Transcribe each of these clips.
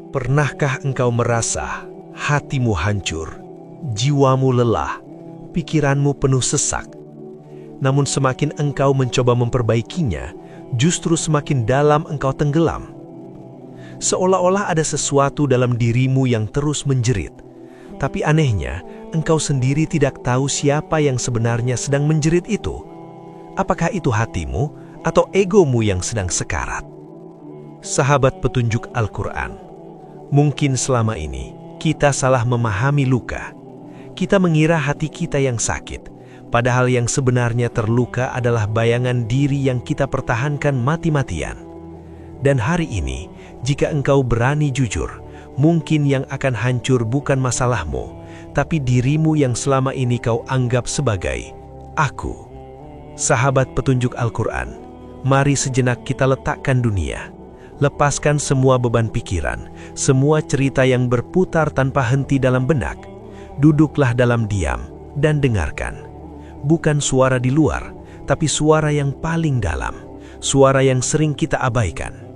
Pernahkah engkau merasa hatimu hancur, jiwamu lelah, pikiranmu penuh sesak? Namun semakin engkau mencoba memperbaikinya, justru semakin dalam engkau tenggelam. Seolah-olah ada sesuatu dalam dirimu yang terus menjerit. Tapi anehnya, engkau sendiri tidak tahu siapa yang sebenarnya sedang menjerit itu. Apakah itu hatimu atau egomu yang sedang sekarat? Sahabat petunjuk Al-Quran, mungkin selama ini kita salah memahami luka. Kita mengira hati kita yang sakit, padahal yang sebenarnya terluka adalah bayangan diri yang kita pertahankan mati-matian. Dan hari ini, jika engkau berani jujur, mungkin yang akan hancur bukan masalahmu, tapi dirimu yang selama ini kau anggap sebagai aku. Sahabat petunjuk Al-Quran, mari sejenak kita letakkan dunia. Lepaskan semua beban pikiran, semua cerita yang berputar tanpa henti dalam benak. Duduklah dalam diam dan dengarkan. Bukan suara di luar, tapi suara yang paling dalam, suara yang sering kita abaikan.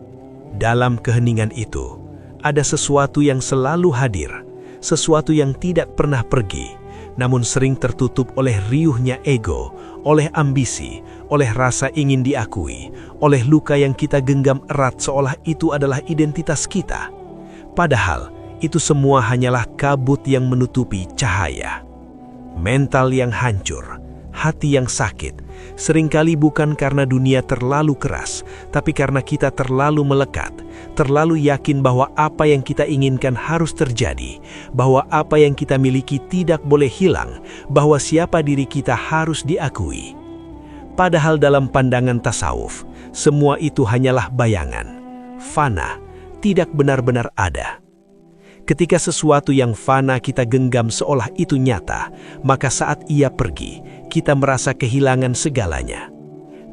Dalam keheningan itu, ada sesuatu yang selalu hadir, sesuatu yang tidak pernah pergi, namun sering tertutup oleh riuhnya ego, oleh ambisi, oleh rasa ingin diakui, oleh luka yang kita genggam erat seolah itu adalah identitas kita. Padahal, itu semua hanyalah kabut yang menutupi cahaya. Mental yang hancur, hati yang sakit, seringkali bukan karena dunia terlalu keras, tapi karena kita terlalu melekat, terlalu yakin bahwa apa yang kita inginkan harus terjadi, bahwa apa yang kita miliki tidak boleh hilang, bahwa siapa diri kita harus diakui. Padahal dalam pandangan tasawuf, semua itu hanyalah bayangan, fana, tidak benar-benar ada. Ketika sesuatu yang fana kita genggam seolah itu nyata, maka saat ia pergi, kita merasa kehilangan segalanya.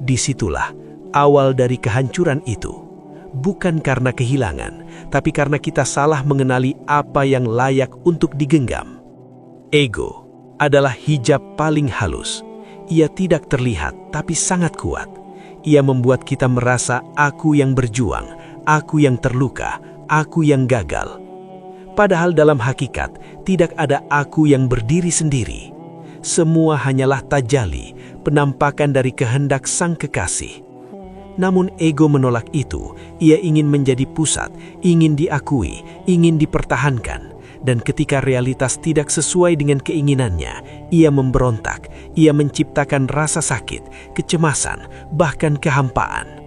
Disitulah awal dari kehancuran itu. Bukan karena kehilangan, tapi karena kita salah mengenali apa yang layak untuk digenggam. Ego adalah hijab paling halus. Ia tidak terlihat, tapi sangat kuat. Ia membuat kita merasa aku yang berjuang, aku yang terluka, aku yang gagal. Padahal dalam hakikat, tidak ada aku yang berdiri sendiri. Semua hanyalah tajalli, penampakan dari kehendak sang kekasih. Namun ego menolak itu. Ia ingin menjadi pusat, ingin diakui, ingin dipertahankan. Dan ketika realitas tidak sesuai dengan keinginannya, ia memberontak, ia menciptakan rasa sakit, kecemasan, bahkan kehampaan.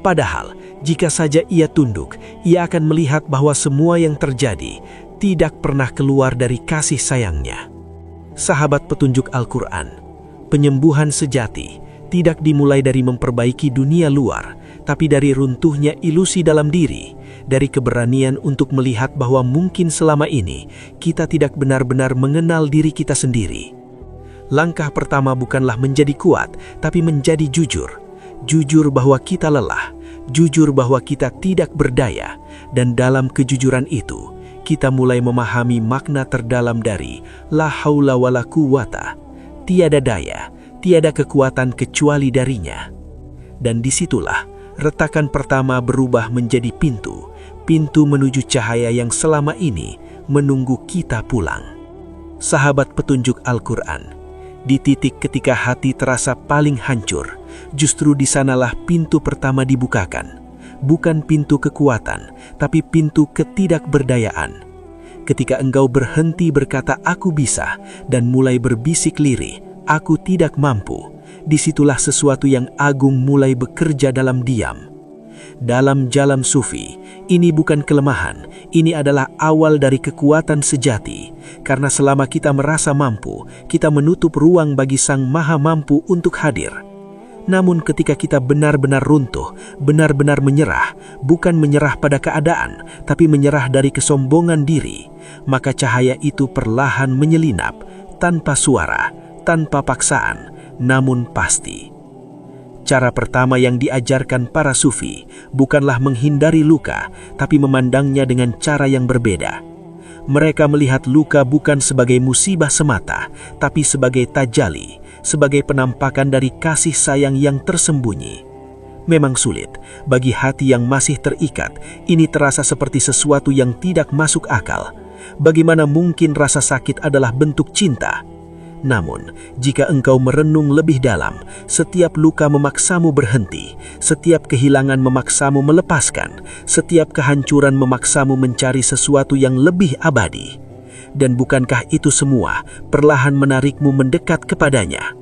Padahal, jika saja ia tunduk, ia akan melihat bahwa semua yang terjadi tidak pernah keluar dari kasih sayangnya. Sahabat petunjuk Al-Quran, penyembuhan sejati tidak dimulai dari memperbaiki dunia luar, tapi dari runtuhnya ilusi dalam diri, dari keberanian untuk melihat bahwa mungkin selama ini kita tidak benar-benar mengenal diri kita sendiri. Langkah pertama bukanlah menjadi kuat, tapi menjadi jujur. Jujur bahwa kita lelah, jujur bahwa kita tidak berdaya, dan dalam kejujuran itu, kita mulai memahami makna terdalam dari la haula wala quwata, tiada daya, tiada kekuatan kecuali darinya. Dan disitulah retakan pertama berubah menjadi pintu menuju cahaya yang selama ini menunggu kita pulang. Sahabat petunjuk Al-Quran, di titik ketika hati terasa paling hancur, justru di sanalah pintu pertama dibukakan. Bukan pintu kekuatan, tapi pintu ketidakberdayaan. Ketika engkau berhenti berkata aku bisa dan mulai berbisik lirih, aku tidak mampu, disitulah sesuatu yang agung mulai bekerja dalam diam. Dalam jalan sufi, ini bukan kelemahan, ini adalah awal dari kekuatan sejati. Karena selama kita merasa mampu, kita menutup ruang bagi Sang Maha Mampu untuk hadir. Namun ketika kita benar-benar runtuh, benar-benar menyerah, bukan menyerah pada keadaan, tapi menyerah dari kesombongan diri, maka cahaya itu perlahan menyelinap, tanpa suara, tanpa paksaan, namun pasti. Cara pertama yang diajarkan para sufi bukanlah menghindari luka, tapi memandangnya dengan cara yang berbeda. Mereka melihat luka bukan sebagai musibah semata, tapi sebagai tajalli, sebagai penampakan dari kasih sayang yang tersembunyi. Memang sulit, bagi hati yang masih terikat, ini terasa seperti sesuatu yang tidak masuk akal. Bagaimana mungkin rasa sakit adalah bentuk cinta? Namun, jika engkau merenung lebih dalam, setiap luka memaksamu berhenti, setiap kehilangan memaksamu melepaskan, setiap kehancuran memaksamu mencari sesuatu yang lebih abadi. Dan bukankah itu semua perlahan menarikmu mendekat kepadanya?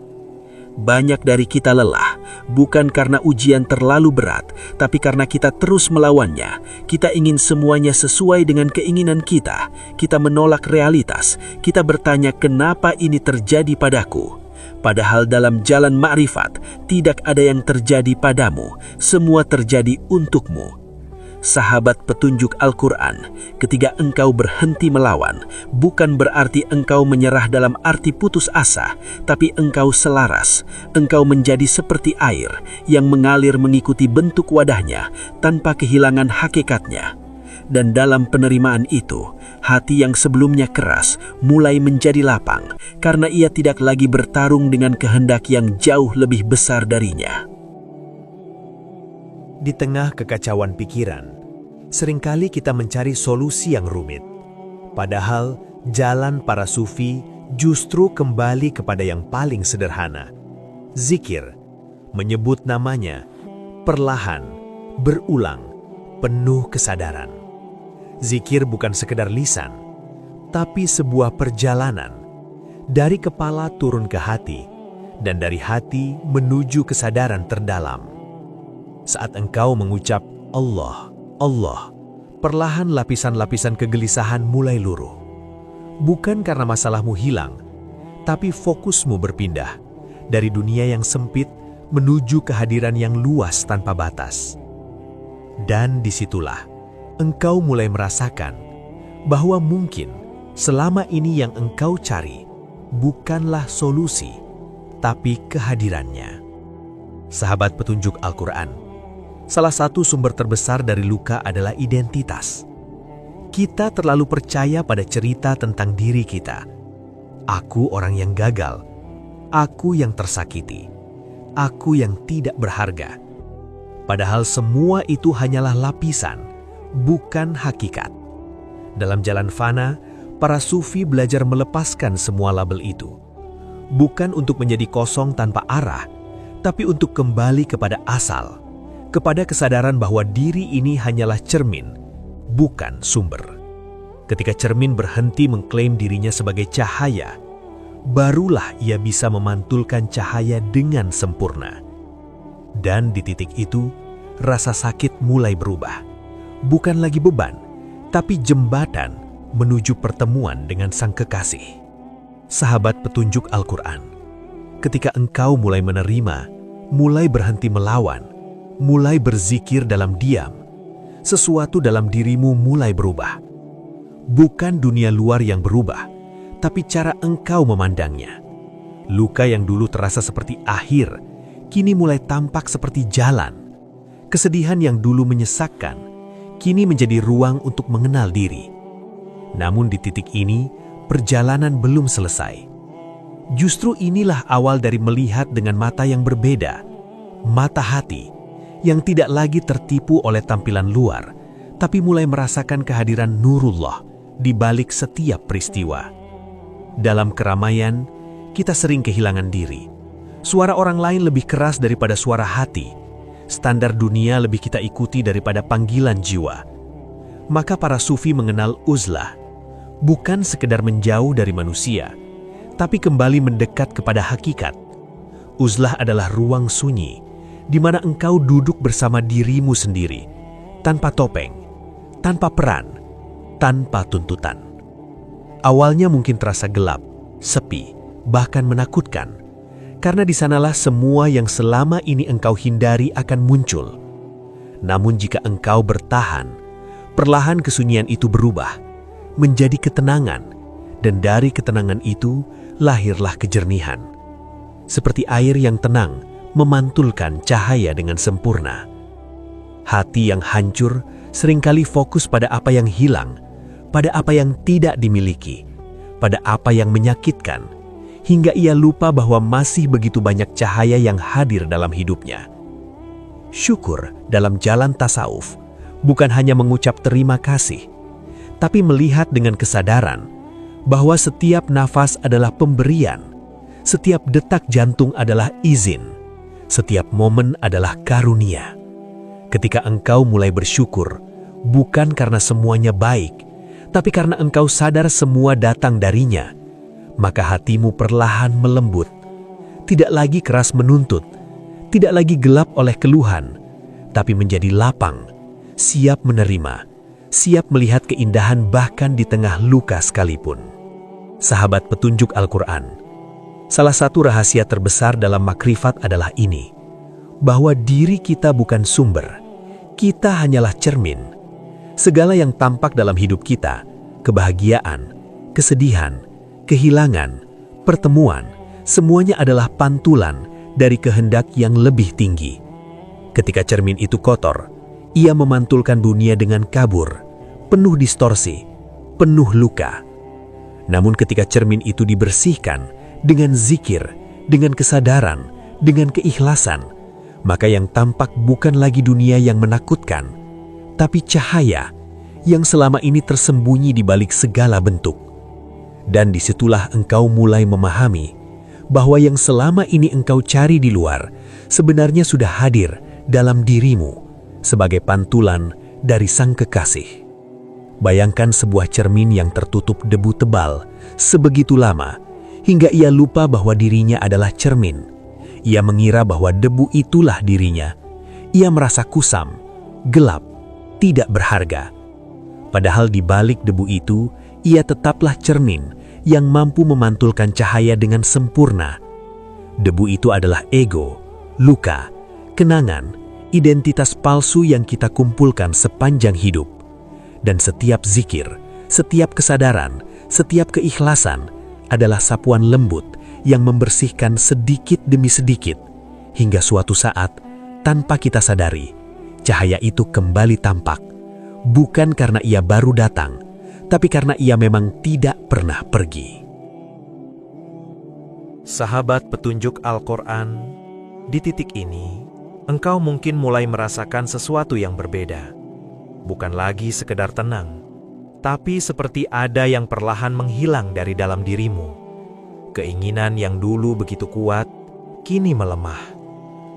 Banyak dari kita lelah, bukan karena ujian terlalu berat, tapi karena kita terus melawannya. Kita ingin semuanya sesuai dengan keinginan kita. Kita menolak realitas. Kita bertanya, kenapa ini terjadi padaku? Padahal dalam jalan ma'rifat, tidak ada yang terjadi padamu. Semua terjadi untukmu. Sahabat petunjuk Al-Quran, ketika engkau berhenti melawan, bukan berarti engkau menyerah dalam arti putus asa, tapi engkau selaras. Engkau menjadi seperti air yang mengalir mengikuti bentuk wadahnya tanpa kehilangan hakikatnya. Dan dalam penerimaan itu, hati yang sebelumnya keras mulai menjadi lapang karena ia tidak lagi bertarung dengan kehendak yang jauh lebih besar darinya. Di tengah kekacauan pikiran, seringkali kita mencari solusi yang rumit. Padahal jalan para sufi justru kembali kepada yang paling sederhana. Zikir, menyebut namanya, perlahan, berulang, penuh kesadaran. Zikir bukan sekedar lisan, tapi sebuah perjalanan. Dari kepala turun ke hati, dan dari hati menuju kesadaran terdalam. Saat engkau mengucap Allah, Allah, perlahan lapisan-lapisan kegelisahan mulai luruh. Bukan karena masalahmu hilang, tapi fokusmu berpindah dari dunia yang sempit menuju kehadiran yang luas tanpa batas. Dan disitulah engkau mulai merasakan bahwa mungkin selama ini yang engkau cari bukanlah solusi, tapi kehadirannya. Sahabat petunjuk Al-Quran, salah satu sumber terbesar dari luka adalah identitas. Kita terlalu percaya pada cerita tentang diri kita. Aku orang yang gagal. Aku yang tersakiti. Aku yang tidak berharga. Padahal semua itu hanyalah lapisan, bukan hakikat. Dalam jalan fana, para sufi belajar melepaskan semua label itu. Bukan untuk menjadi kosong tanpa arah, tapi untuk kembali kepada asal. Kepada kesadaran bahwa diri ini hanyalah cermin, bukan sumber. Ketika cermin berhenti mengklaim dirinya sebagai cahaya, barulah ia bisa memantulkan cahaya dengan sempurna. Dan di titik itu, rasa sakit mulai berubah. Bukan lagi beban, tapi jembatan menuju pertemuan dengan Sang Kekasih. Sahabat petunjuk Al-Quran, ketika engkau mulai menerima, mulai berhenti melawan, mulai berzikir dalam diam, sesuatu dalam dirimu mulai berubah. Bukan dunia luar yang berubah, tapi cara engkau memandangnya. Luka yang dulu terasa seperti akhir, kini mulai tampak seperti jalan. Kesedihan yang dulu menyesakkan, kini menjadi ruang untuk mengenal diri. Namun di titik ini, perjalanan belum selesai. Justru inilah awal dari melihat dengan mata yang berbeda, mata hati, yang tidak lagi tertipu oleh tampilan luar, tapi mulai merasakan kehadiran Nurullah di balik setiap peristiwa. Dalam keramaian, kita sering kehilangan diri. Suara orang lain lebih keras daripada suara hati. Standar dunia lebih kita ikuti daripada panggilan jiwa. Maka para sufi mengenal uzlah, bukan sekedar menjauh dari manusia, tapi kembali mendekat kepada hakikat. Uzlah adalah ruang sunyi, di mana engkau duduk bersama dirimu sendiri, tanpa topeng, tanpa peran, tanpa tuntutan. Awalnya mungkin terasa gelap, sepi, bahkan menakutkan, karena di sanalah semua yang selama ini engkau hindari akan muncul. Namun jika engkau bertahan, perlahan kesunyian itu berubah, menjadi ketenangan, dan dari ketenangan itu lahirlah kejernihan. Seperti air yang tenang, memantulkan cahaya dengan sempurna. Hati yang hancur seringkali fokus pada apa yang hilang, pada apa yang tidak dimiliki, pada apa yang menyakitkan, hingga ia lupa bahwa masih begitu banyak cahaya yang hadir dalam hidupnya. Syukur dalam jalan tasawuf bukan hanya mengucap terima kasih, tapi melihat dengan kesadaran bahwa setiap nafas adalah pemberian, setiap detak jantung adalah izin, setiap momen adalah karunia. Ketika engkau mulai bersyukur, bukan karena semuanya baik, tapi karena engkau sadar semua datang darinya, maka hatimu perlahan melembut, tidak lagi keras menuntut, tidak lagi gelap oleh keluhan, tapi menjadi lapang, siap menerima, siap melihat keindahan bahkan di tengah luka sekalipun. Sahabat petunjuk Al-Quran, salah satu rahasia terbesar dalam makrifat adalah ini, bahwa diri kita bukan sumber, kita hanyalah cermin. Segala yang tampak dalam hidup kita, kebahagiaan, kesedihan, kehilangan, pertemuan, semuanya adalah pantulan dari kehendak yang lebih tinggi. Ketika cermin itu kotor, ia memantulkan dunia dengan kabur, penuh distorsi, penuh luka. Namun ketika cermin itu dibersihkan dengan zikir, dengan kesadaran, dengan keikhlasan, maka yang tampak bukan lagi dunia yang menakutkan, tapi cahaya yang selama ini tersembunyi di balik segala bentuk. Dan disitulah engkau mulai memahami bahwa yang selama ini engkau cari di luar sebenarnya sudah hadir dalam dirimu sebagai pantulan dari Sang Kekasih. Bayangkan sebuah cermin yang tertutup debu tebal sebegitu lama hingga ia lupa bahwa dirinya adalah cermin. Ia mengira bahwa debu itulah dirinya. Ia merasa kusam, gelap, tidak berharga. Padahal di balik debu itu, ia tetaplah cermin yang mampu memantulkan cahaya dengan sempurna. Debu itu adalah ego, luka, kenangan, identitas palsu yang kita kumpulkan sepanjang hidup. Dan setiap zikir, setiap kesadaran, setiap keikhlasan adalah sapuan lembut yang membersihkan sedikit demi sedikit, hingga suatu saat, tanpa kita sadari, cahaya itu kembali tampak, bukan karena ia baru datang, tapi karena ia memang tidak pernah pergi. Sahabat petunjuk Al-Quran, di titik ini, engkau mungkin mulai merasakan sesuatu yang berbeda. Bukan lagi sekedar tenang, tapi seperti ada yang perlahan menghilang dari dalam dirimu. Keinginan yang dulu begitu kuat, kini melemah.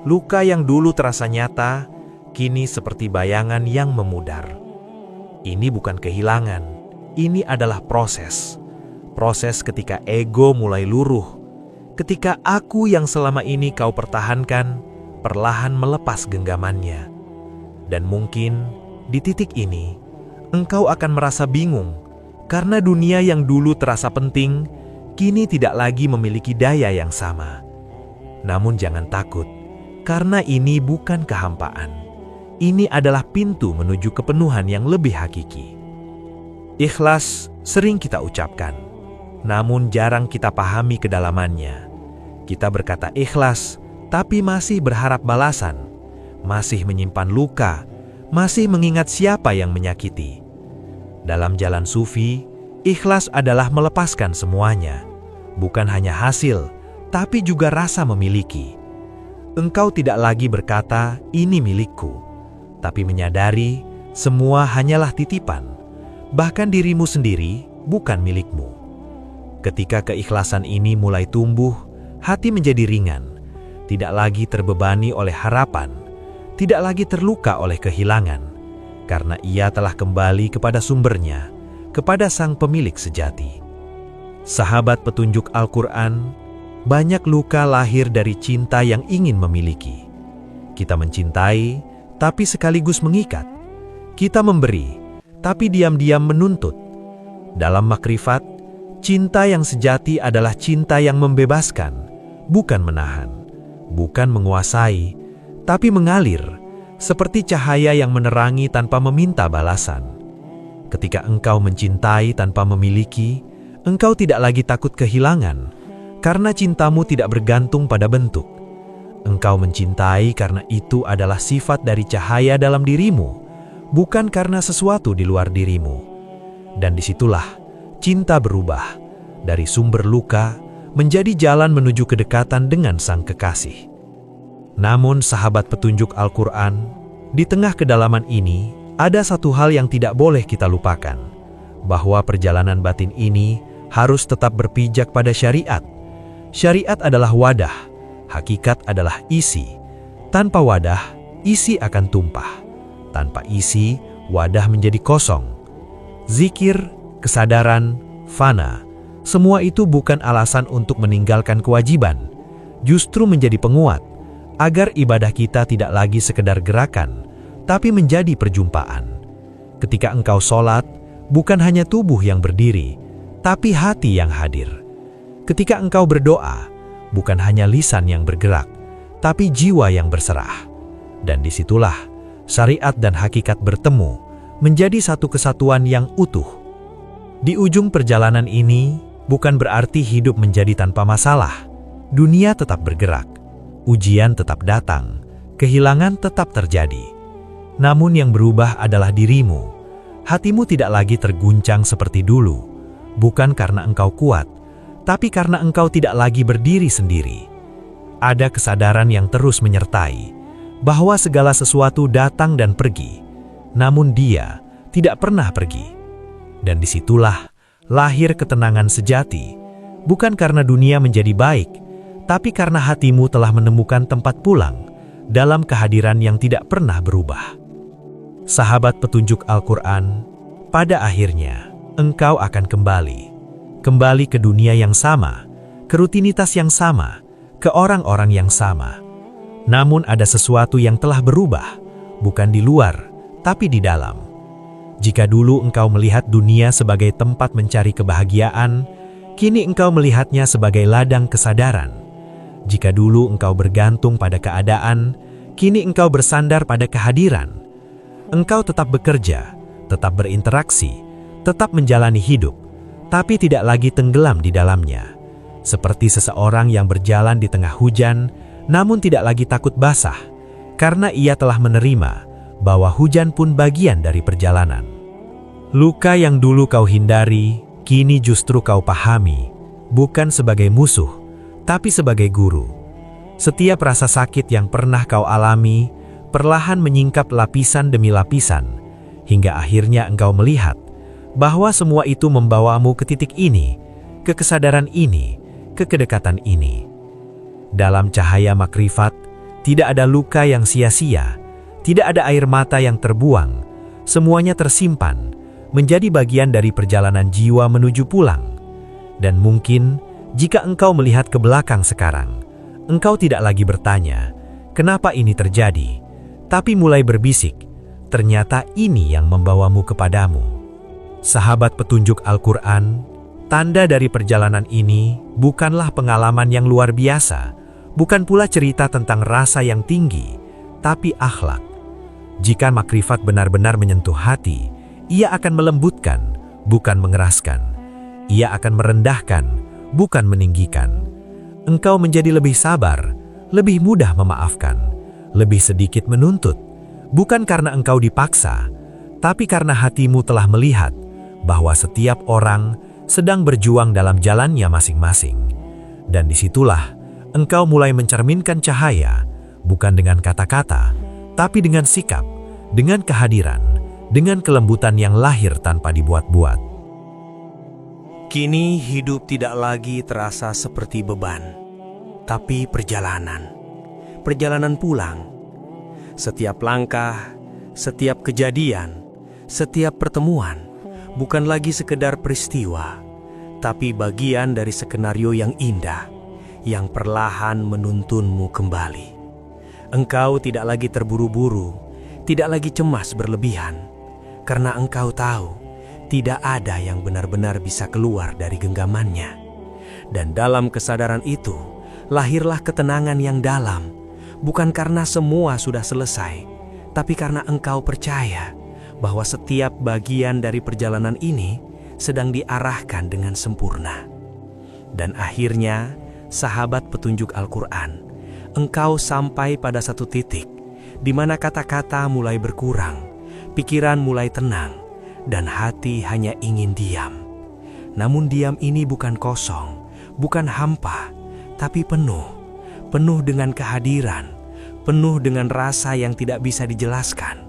Luka yang dulu terasa nyata, kini seperti bayangan yang memudar. Ini bukan kehilangan, ini adalah proses. Proses ketika ego mulai luruh, ketika aku yang selama ini kau pertahankan, perlahan melepas genggamannya. Dan mungkin di titik ini, engkau akan merasa bingung, karena dunia yang dulu terasa penting, kini tidak lagi memiliki daya yang sama. Namun jangan takut, karena ini bukan kehampaan. Ini adalah pintu menuju kepenuhan yang lebih hakiki. Ikhlas sering kita ucapkan, namun jarang kita pahami kedalamannya. Kita berkata ikhlas, tapi masih berharap balasan, masih menyimpan luka, masih mengingat siapa yang menyakiti. Dalam jalan sufi, ikhlas adalah melepaskan semuanya, bukan hanya hasil, tapi juga rasa memiliki. Engkau tidak lagi berkata, "Ini milikku," tapi menyadari semua hanyalah titipan, bahkan dirimu sendiri bukan milikmu. Ketika keikhlasan ini mulai tumbuh, hati menjadi ringan, tidak lagi terbebani oleh harapan, tidak lagi terluka oleh kehilangan, karena ia telah kembali kepada sumbernya, kepada Sang Pemilik sejati. Sahabat petunjuk Al-Quran, banyak luka lahir dari cinta yang ingin memiliki. Kita mencintai, tapi sekaligus mengikat. Kita memberi, tapi diam-diam menuntut. Dalam makrifat, cinta yang sejati adalah cinta yang membebaskan, bukan menahan, bukan menguasai, tapi mengalir, seperti cahaya yang menerangi tanpa meminta balasan. Ketika engkau mencintai tanpa memiliki, engkau tidak lagi takut kehilangan, karena cintamu tidak bergantung pada bentuk. Engkau mencintai karena itu adalah sifat dari cahaya dalam dirimu, bukan karena sesuatu di luar dirimu. Dan disitulah cinta berubah dari sumber luka menjadi jalan menuju kedekatan dengan Sang Kekasih. Namun sahabat petunjuk Al-Quran, di tengah kedalaman ini, ada satu hal yang tidak boleh kita lupakan, bahwa perjalanan batin ini harus tetap berpijak pada syariat. Syariat adalah wadah, hakikat adalah isi. Tanpa wadah, isi akan tumpah. Tanpa isi, wadah menjadi kosong. Zikir, kesadaran, fana, semua itu bukan alasan untuk meninggalkan kewajiban, justru menjadi penguat, agar ibadah kita tidak lagi sekedar gerakan, tapi menjadi perjumpaan. Ketika engkau sholat, bukan hanya tubuh yang berdiri, tapi hati yang hadir. Ketika engkau berdoa, bukan hanya lisan yang bergerak, tapi jiwa yang berserah. Dan disitulah syariat dan hakikat bertemu, menjadi satu kesatuan yang utuh. Di ujung perjalanan ini, bukan berarti hidup menjadi tanpa masalah. Dunia tetap bergerak, ujian tetap datang, kehilangan tetap terjadi. Namun yang berubah adalah dirimu. Hatimu tidak lagi terguncang seperti dulu, bukan karena engkau kuat, tapi karena engkau tidak lagi berdiri sendiri. Ada kesadaran yang terus menyertai, bahwa segala sesuatu datang dan pergi, namun Dia tidak pernah pergi. Dan disitulah lahir ketenangan sejati, bukan karena dunia menjadi baik, tapi karena hatimu telah menemukan tempat pulang dalam kehadiran yang tidak pernah berubah. Sahabat petunjuk Al-Quran, pada akhirnya engkau akan kembali ke dunia yang sama, ke rutinitas yang sama, ke orang-orang yang sama. Namun ada sesuatu yang telah berubah, bukan di luar, tapi di dalam. Jika dulu engkau melihat dunia sebagai tempat mencari kebahagiaan, kini engkau melihatnya sebagai ladang kesadaran. Jika dulu engkau bergantung pada keadaan, kini engkau bersandar pada kehadiran. Engkau tetap bekerja, tetap berinteraksi, tetap menjalani hidup, tapi tidak lagi tenggelam di dalamnya. Seperti seseorang yang berjalan di tengah hujan, namun tidak lagi takut basah, karena ia telah menerima bahwa hujan pun bagian dari perjalanan. Luka yang dulu kau hindari, kini justru kau pahami, bukan sebagai musuh, tapi sebagai guru. Setiap rasa sakit yang pernah kau alami, perlahan menyingkap lapisan demi lapisan, hingga akhirnya engkau melihat bahwa semua itu membawamu ke titik ini, ke kesadaran ini, ke kedekatan ini. Dalam cahaya makrifat, tidak ada luka yang sia-sia, tidak ada air mata yang terbuang, semuanya tersimpan, menjadi bagian dari perjalanan jiwa menuju pulang. Dan mungkin, jika engkau melihat ke belakang sekarang, engkau tidak lagi bertanya, kenapa ini terjadi, tapi mulai berbisik, ternyata ini yang membawamu kepadamu. Sahabat petunjuk Al-Quran, tanda dari perjalanan ini bukanlah pengalaman yang luar biasa, bukan pula cerita tentang rasa yang tinggi, tapi akhlak. Jika makrifat benar-benar menyentuh hati, ia akan melembutkan, bukan mengeraskan. Ia akan merendahkan, bukan meninggikan. Engkau menjadi lebih sabar, lebih mudah memaafkan, lebih sedikit menuntut, bukan karena engkau dipaksa, tapi karena hatimu telah melihat bahwa setiap orang sedang berjuang dalam jalannya masing-masing. Dan disitulah engkau mulai mencerminkan cahaya, bukan dengan kata-kata, tapi dengan sikap, dengan kehadiran, dengan kelembutan yang lahir tanpa dibuat-buat. Kini hidup tidak lagi terasa seperti beban, tapi perjalanan. Perjalanan pulang. Setiap langkah, setiap kejadian, setiap pertemuan, bukan lagi sekedar peristiwa, tapi bagian dari skenario yang indah, yang perlahan menuntunmu kembali. Engkau tidak lagi terburu-buru, tidak lagi cemas berlebihan, karena engkau tahu, tidak ada yang benar-benar bisa keluar dari genggamannya. Dan dalam kesadaran itu, lahirlah ketenangan yang dalam, bukan karena semua sudah selesai, tapi karena engkau percaya bahwa setiap bagian dari perjalanan ini sedang diarahkan dengan sempurna. Dan akhirnya, sahabat petunjuk Al-Quran, engkau sampai pada satu titik di mana kata-kata mulai berkurang, pikiran mulai tenang, dan hati hanya ingin diam. Namun diam ini bukan kosong, bukan hampa, tapi penuh dengan kehadiran, penuh dengan rasa yang tidak bisa dijelaskan.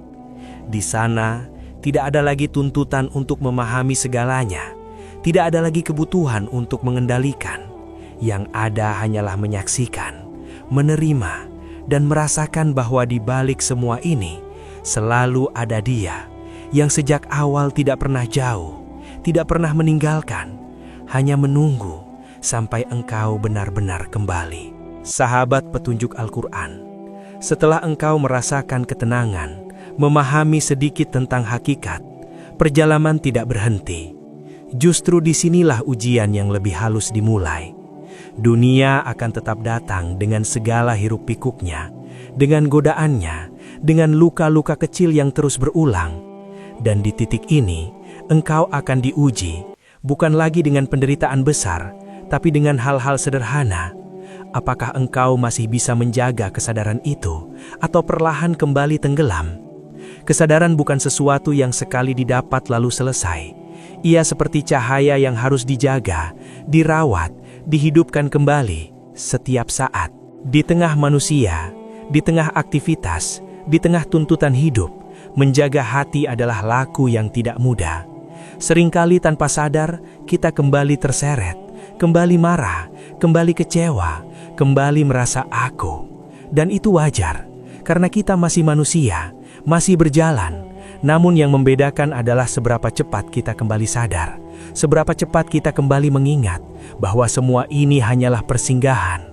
Di sana, tidak ada lagi tuntutan untuk memahami segalanya. Tidak ada lagi kebutuhan untuk mengendalikan. Yang ada hanyalah menyaksikan, menerima, dan merasakan bahwa di balik semua ini selalu ada Dia yang sejak awal tidak pernah jauh, tidak pernah meninggalkan, hanya menunggu sampai engkau benar-benar kembali. Sahabat petunjuk Al-Quran, setelah engkau merasakan ketenangan, memahami sedikit tentang hakikat, perjalanan tidak berhenti. Justru disinilah ujian yang lebih halus dimulai. Dunia akan tetap datang dengan segala hiruk-pikuknya, dengan godaannya, dengan luka-luka kecil yang terus berulang. Dan di titik ini, engkau akan diuji, bukan lagi dengan penderitaan besar, tapi dengan hal-hal sederhana. Apakah engkau masih bisa menjaga kesadaran itu, atau perlahan kembali tenggelam? Kesadaran bukan sesuatu yang sekali didapat lalu selesai. Ia seperti cahaya yang harus dijaga, dirawat, dihidupkan kembali setiap saat. Di tengah manusia, di tengah aktivitas, di tengah tuntutan hidup, menjaga hati adalah laku yang tidak mudah. Seringkali tanpa sadar, kita kembali terseret, kembali marah, kembali kecewa, kembali merasa aku. Dan itu wajar, karena kita masih manusia, masih berjalan. Namun yang membedakan adalah seberapa cepat kita kembali sadar, seberapa cepat kita kembali mengingat bahwa semua ini hanyalah persinggahan.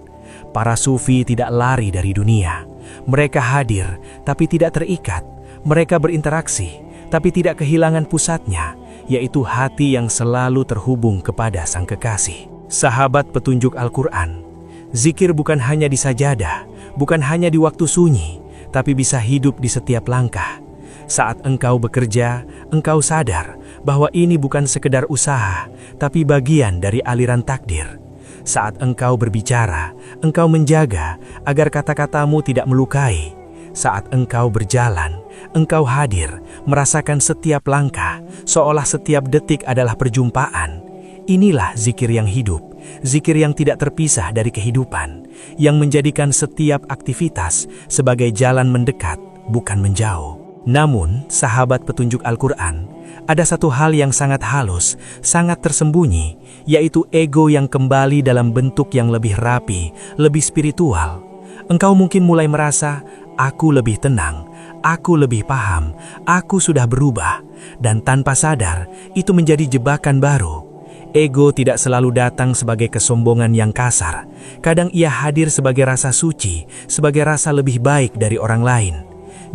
Para sufi tidak lari dari dunia. Mereka hadir, tapi tidak terikat. Mereka berinteraksi, tapi tidak kehilangan pusatnya, yaitu hati yang selalu terhubung kepada Sang Kekasih. Sahabat petunjuk Al-Quran, zikir bukan hanya di sajadah, bukan hanya di waktu sunyi, tapi bisa hidup di setiap langkah. Saat engkau bekerja, engkau sadar bahwa ini bukan sekedar usaha, tapi bagian dari aliran takdir. Saat engkau berbicara, engkau menjaga agar kata-katamu tidak melukai. Saat engkau berjalan, engkau hadir, merasakan setiap langkah, seolah setiap detik adalah perjumpaan. Inilah zikir yang hidup, zikir yang tidak terpisah dari kehidupan, yang menjadikan setiap aktivitas sebagai jalan mendekat, bukan menjauh. Namun, sahabat petunjuk Al-Quran, ada satu hal yang sangat halus, sangat tersembunyi, yaitu ego yang kembali dalam bentuk yang lebih rapi, lebih spiritual. Engkau mungkin mulai merasa, aku lebih tenang, aku lebih paham, aku sudah berubah, dan tanpa sadar, itu menjadi jebakan baru. Ego tidak selalu datang sebagai kesombongan yang kasar. Kadang ia hadir sebagai rasa suci, sebagai rasa lebih baik dari orang lain.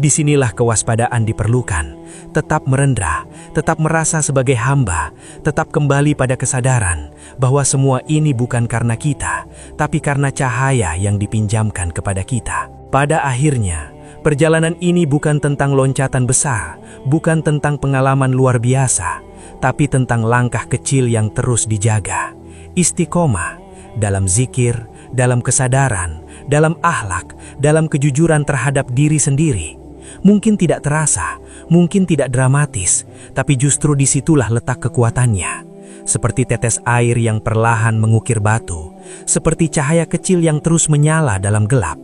Disinilah kewaspadaan diperlukan, tetap merendah, tetap merasa sebagai hamba, tetap kembali pada kesadaran bahwa semua ini bukan karena kita, tapi karena cahaya yang dipinjamkan kepada kita. Pada akhirnya, perjalanan ini bukan tentang loncatan besar, bukan tentang pengalaman luar biasa, tapi tentang langkah kecil yang terus dijaga. Istiqomah dalam zikir, dalam kesadaran, dalam akhlak, dalam kejujuran terhadap diri sendiri. Mungkin tidak terasa, mungkin tidak dramatis, tapi justru disitulah letak kekuatannya. Seperti tetes air yang perlahan mengukir batu, seperti cahaya kecil yang terus menyala dalam gelap.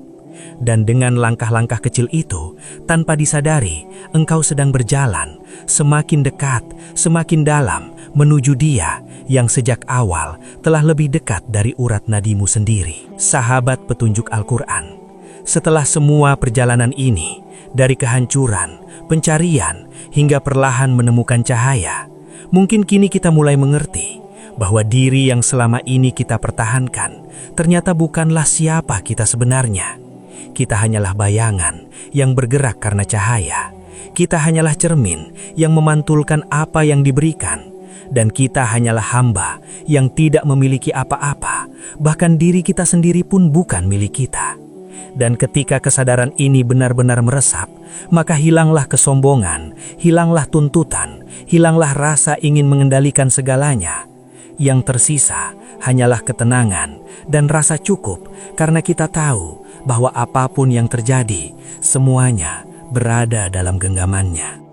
Dan dengan langkah-langkah kecil itu, tanpa disadari, engkau sedang berjalan, semakin dekat, semakin dalam, menuju Dia yang sejak awal telah lebih dekat dari urat nadimu sendiri. Sahabat petunjuk Al-Quran, setelah semua perjalanan ini, dari kehancuran, pencarian, hingga perlahan menemukan cahaya, mungkin kini kita mulai mengerti bahwa diri yang selama ini kita pertahankan ternyata bukanlah siapa kita sebenarnya. Kita hanyalah bayangan yang bergerak karena cahaya. Kita hanyalah cermin yang memantulkan apa yang diberikan. Dan kita hanyalah hamba yang tidak memiliki apa-apa. Bahkan diri kita sendiri pun bukan milik kita. Dan ketika kesadaran ini benar-benar meresap, maka hilanglah kesombongan, hilanglah tuntutan, hilanglah rasa ingin mengendalikan segalanya. Yang tersisa hanyalah ketenangan dan rasa cukup karena kita tahu bahwa apapun yang terjadi, semuanya berada dalam genggamannya.